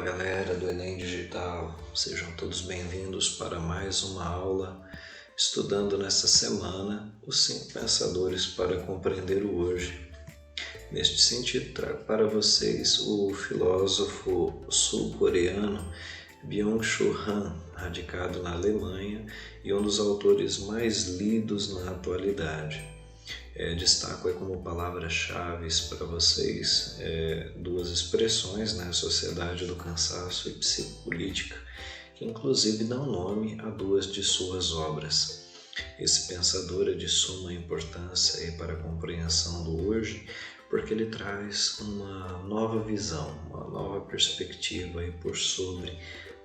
galera do Enem Digital, sejam todos bem-vindos para mais uma aula estudando nesta semana os 5 pensadores para compreender o hoje. Neste sentido, trago para vocês o filósofo sul-coreano Byung-Chul Han, radicado na Alemanha e um dos autores mais lidos na atualidade. Destaco como palavras-chave para vocês duas expressões, Sociedade do Cansaço e Psicopolítica, que inclusive dão nome a 2 de suas obras. Esse pensador é de suma importância para a compreensão do hoje, porque ele traz uma nova visão, uma nova perspectiva por sobre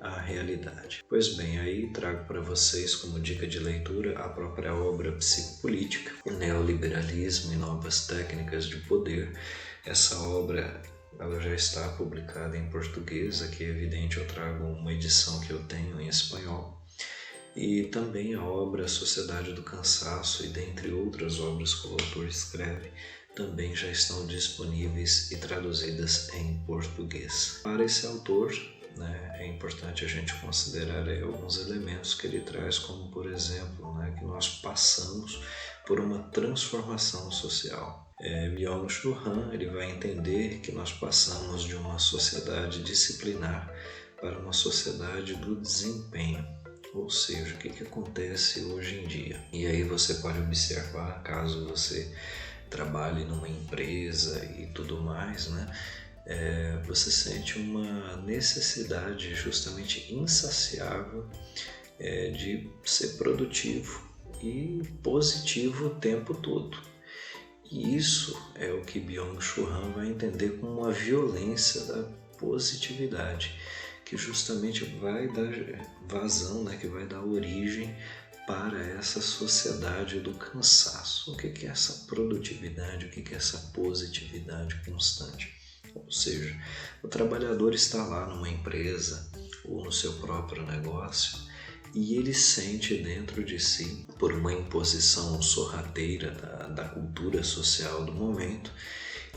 a realidade. Pois bem, aí trago para vocês como dica de leitura a própria obra Psicopolítica, o Neoliberalismo e Novas Técnicas de Poder. Essa obra ela já está publicada em português, aqui é evidente eu trago uma edição que eu tenho em espanhol. E também a obra Sociedade do Cansaço e dentre outras obras que o autor escreve, também já estão disponíveis e traduzidas em português. Para esse autor, é importante a gente considerar alguns elementos que ele traz, como por exemplo, que nós passamos por uma transformação social. Byung-Chul Han ele vai entender que nós passamos de uma sociedade disciplinar para uma sociedade do desempenho. Ou seja, o que acontece hoje em dia? E aí você pode observar, caso você trabalhe numa empresa e tudo mais, você sente uma necessidade justamente insaciável de ser produtivo e positivo o tempo todo. E isso é o que Byung-Chul Han vai entender como uma violência da positividade, que justamente vai dar vazão, que vai dar origem para essa sociedade do cansaço. O que é essa produtividade? O que é essa positividade constante? Ou seja, o trabalhador está lá numa empresa ou no seu próprio negócio e ele sente dentro de si, por uma imposição sorrateira da cultura social do momento,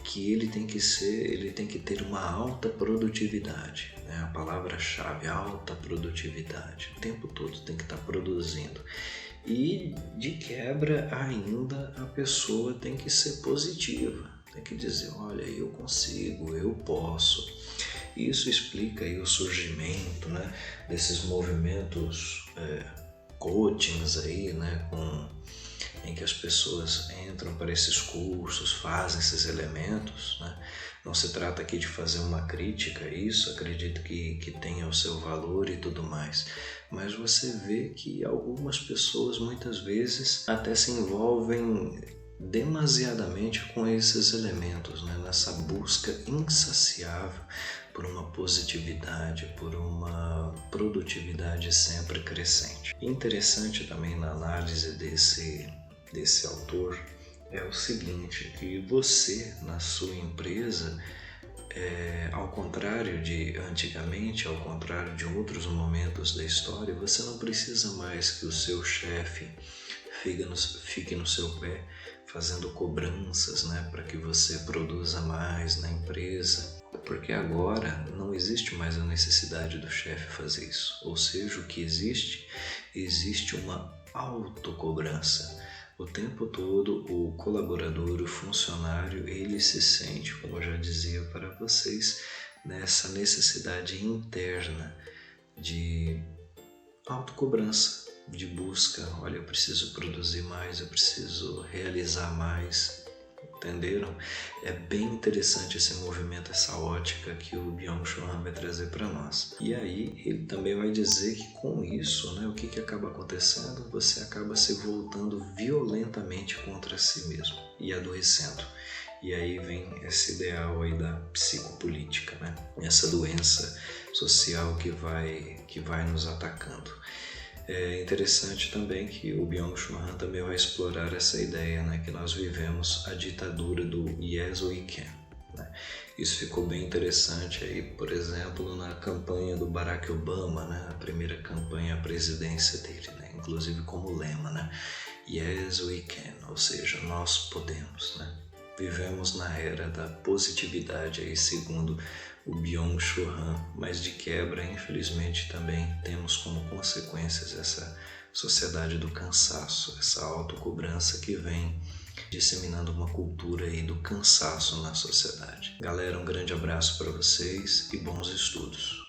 que ele tem que ter uma alta produtividade. A palavra-chave, alta produtividade. O tempo todo tem que estar produzindo. E de quebra ainda a pessoa tem que ser positiva. Tem que dizer, olha, eu consigo, eu posso. Isso explica aí o surgimento desses movimentos coachings aí, em que as pessoas entram para esses cursos, fazem esses elementos. Não se trata aqui de fazer uma crítica a isso, acredito que tenha o seu valor e tudo mais. Mas você vê que algumas pessoas muitas vezes até se envolvem demasiadamente com esses elementos, nessa busca insaciável por uma positividade, por uma produtividade sempre crescente. Interessante também na análise desse autor é o seguinte, que você na sua empresa, ao contrário de antigamente, ao contrário de outros momentos da história, você não precisa mais que o seu chefe fique no seu pé fazendo cobranças para que você produza mais na empresa, porque agora não existe mais a necessidade do chefe fazer isso. Ou seja, o que existe uma autocobrança. O tempo todo o colaborador, o funcionário, ele se sente, como eu já dizia para vocês, nessa necessidade interna de autocobrança, de busca. Olha, eu preciso produzir mais, eu preciso realizar mais. Entenderam? É bem interessante esse movimento, essa ótica que o Byung-Chul Han vai trazer para nós. E aí ele também vai dizer que com isso, o que acaba acontecendo? Você acaba se voltando violentamente contra si mesmo e adoecendo. E aí vem esse ideal aí da psicopolítica, essa doença social que vai nos atacando. É interessante também que o Byung-Chul Han também vai explorar essa ideia, que nós vivemos a ditadura do Yes We Can. Isso ficou bem interessante aí, por exemplo, na campanha do Barack Obama, a primeira campanha à presidência dele, inclusive como lema, Yes We Can, ou seja, nós podemos. Vivemos na era da positividade aí, segundo o Byung-Chul Han, mas de quebra, infelizmente, também temos como consequências essa sociedade do cansaço, essa autocobrança que vem disseminando uma cultura aí do cansaço na sociedade. Galera, um grande abraço para vocês e bons estudos.